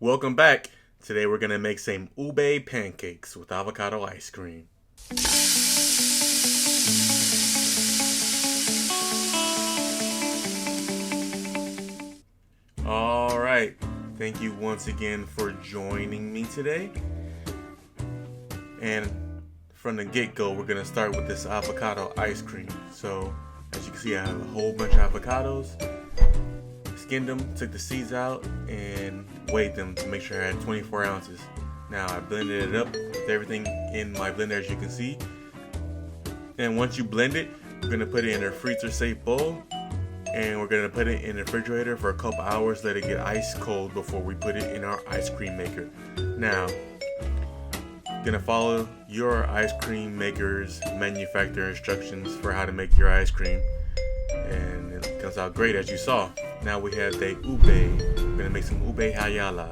Welcome back. Today we're gonna make some ube pancakes with avocado ice cream. Alright, thank you once again for joining me today. And from the get-go, we're gonna start with this avocado ice cream. So, as you can see, I have a whole bunch of avocados. Skinned them, took the seeds out, and weighed them to make sure I had 24 ounces. Now I blended it up with everything in my blender, as you can see. And once you blend it, we're gonna put it in a freezer-safe bowl, and we're gonna put it in the refrigerator for a couple hours, let it get ice cold before we put it in our ice cream maker. Now, gonna follow your ice cream maker's manufacturer instructions for how to make your ice cream, and it comes out great, as you saw. Now we have the ube. We're gonna make some Ube Hayala,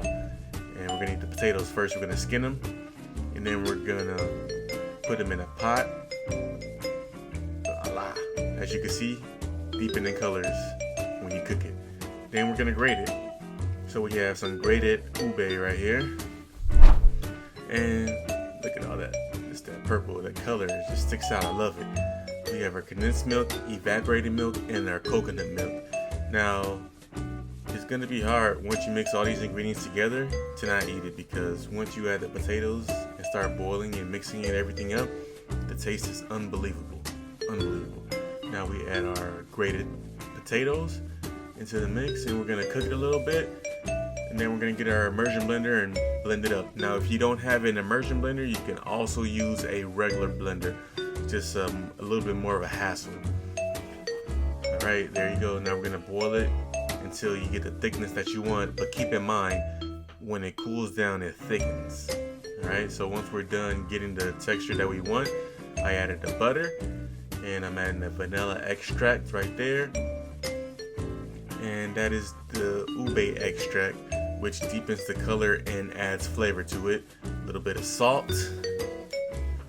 and we're gonna eat the potatoes first. We're gonna skin them, and then we're gonna put them in a pot. As you can see, deepen in colors when you cook it. Then we're gonna grate it. So we have some grated ube right here, and look at all that. It's that purple, that color just sticks out. I love it. We have our condensed milk, evaporated milk, and our coconut milk. Now, it's going to be hard once you mix all these ingredients together to not eat it, because once you add the potatoes and start boiling and mixing it everything up, the taste is unbelievable. Unbelievable. Now we add our grated potatoes into the mix, and we're going to cook it a little bit, and then we're going to get our immersion blender and blend it up. Now, if you don't have an immersion blender, you can also use a regular blender, just a little bit more of a hassle. Alright, there you go. Now we're going to boil it until you get the thickness that you want, but keep in mind, when it cools down, it thickens. Alright, so once we're done getting the texture that we want, I added the butter, and I'm adding the vanilla extract right there, and that is the ube extract, which deepens the color and adds flavor to it. A little bit of salt.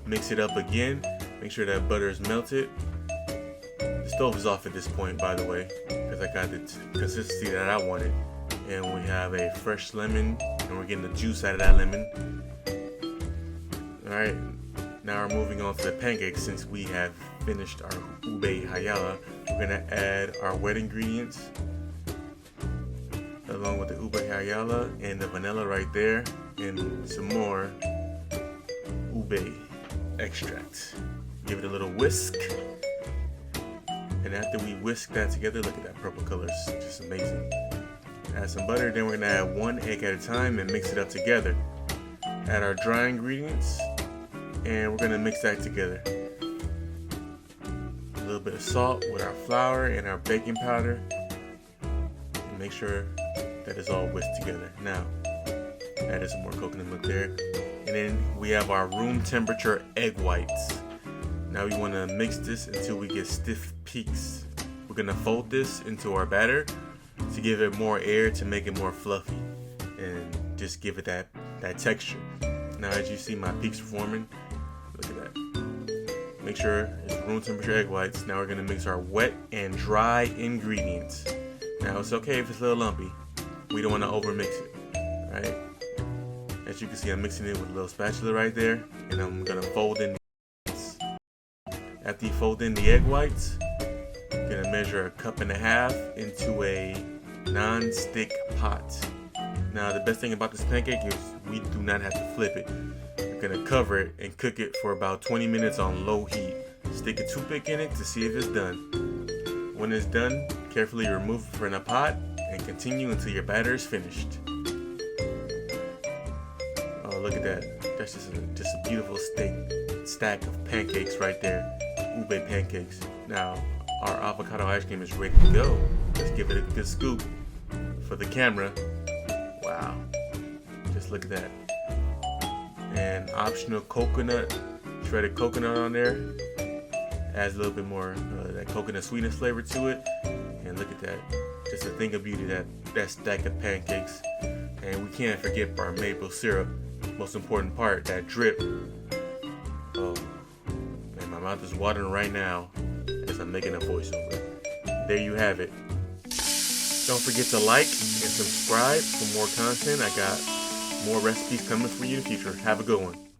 Mix it up again. Make sure that butter is melted. The stove is off at this point, by the way, because I got the consistency that I wanted. And we have a fresh lemon, and we're getting the juice out of that lemon. Alright, now we're moving on to the pancakes. Since we have finished our Ube Hayala, we're going to add our wet ingredients along with the Ube Hayala and the vanilla right there, and some more ube extract. Give it a little whisk. And after we whisk that together, look at that purple color, it's just amazing. Add some butter, then we're gonna add one egg at a time and mix it up together. Add our dry ingredients, and we're gonna mix that together. A little bit of salt with our flour and our baking powder. And make sure that it's all whisked together. Now, add some more coconut milk there. And then we have our room temperature egg whites. Now we want to mix this until we get stiff peaks. We're going to fold this into our batter to give it more air, to make it more fluffy, and just give it that texture. Now as you see, my peaks are forming. Look at that. Make sure it's room temperature egg whites. Now we're going to mix our wet and dry ingredients. Now it's okay if it's a little lumpy. We don't want to over mix it. Alright? As you can see, I'm mixing it with a little spatula right there, and I'm going to fold in. After you fold in the egg whites, you're going to measure 1.5 cups into a non-stick pot. Now the best thing about this pancake is we do not have to flip it. We're going to cover it and cook it for about 20 minutes on low heat. Stick a toothpick in it to see if it's done. When it's done, carefully remove it from the pot and continue until your batter is finished. Oh, look at that. That's just a beautiful stack of pancakes right there. Ube pancakes. Now our avocado ice cream is ready to go. Let's give it a good scoop for the camera. Wow, just look at that. And optional coconut, shredded coconut on there, adds a little bit more that coconut sweetness flavor to it. And look at that, just a thing of beauty, that stack of pancakes. And we can't forget our maple syrup, most important part, that drip. Oh man, my mouth is watering right now as I'm making a voiceover. There you have it. Don't forget to like and subscribe for more content. I got more recipes coming for you in the future. Have a good one.